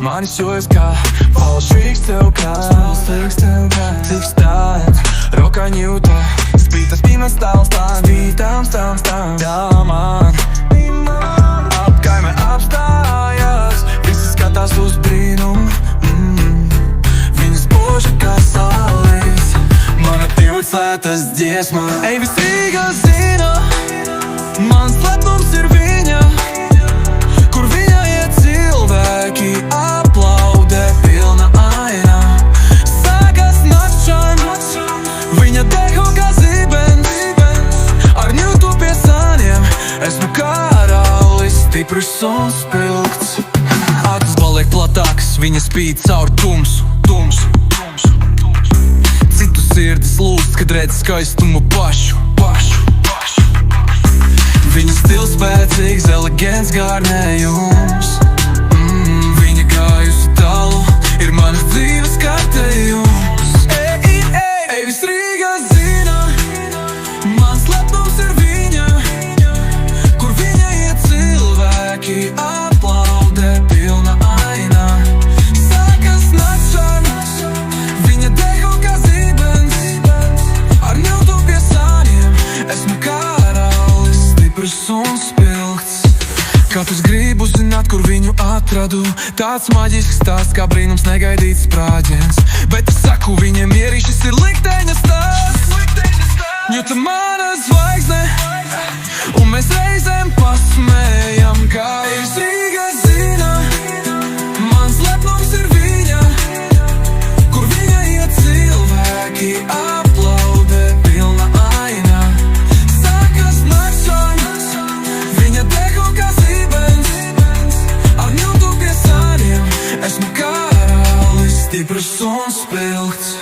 manis jojas kā falšīgs tev kāds. Cik stāv, rokā ņūto, spītas pīmes tālstās, spītām stāv, tā man apkaime apstājās, visi skatās uz brīnumu. Viņas boža kā saulis, mana pilsētas dziesma. Ej, viss Rīga zina, mans lepnums ir viņa, kur viņa iet cilvēki aplaudē pilna aina. Sākas nakšķain, viņa deho kā zibens, ar ņūtu pie sāniem. Esmu karalis, stiprs un spilgts. Acis paliek platākas, viņa spīd caur tumsu. Citu sirdis lūst, kad redz skaistumu pašu. Viņa stils spēcīgs, elegants gārnējums. Viņa gājusi tālu, ir manas dzīves kārtējums. Ej, viss Rīga zina, mans lepnums ir viņa, kur viņa iet cilvēki aplaudē pilna aina. Sākas nakšķain, viņa deho kā zibens, ar ņūtu pie sāniem. Esmu karalis, stiprs un spilgts. Katrs gribu zināt, kur viņu atradu. Tāds maģisks stāsts, kā brīnums negaidīts sprādziens. Bet es saku viņiem mierī, šis ir likteņa stāsts. Ņūta mana zvaigzne, un mēs reizēm pasmējam, kā viss Rīga zina. Mans lepnums ir viņa, kur viņa iet cilvēki aplaudē pilna aina. Sākas nakšķain, viņa deho kā zibens, ar ņūtu pie sāniem. Esmu karalis, stiprs un spilgts.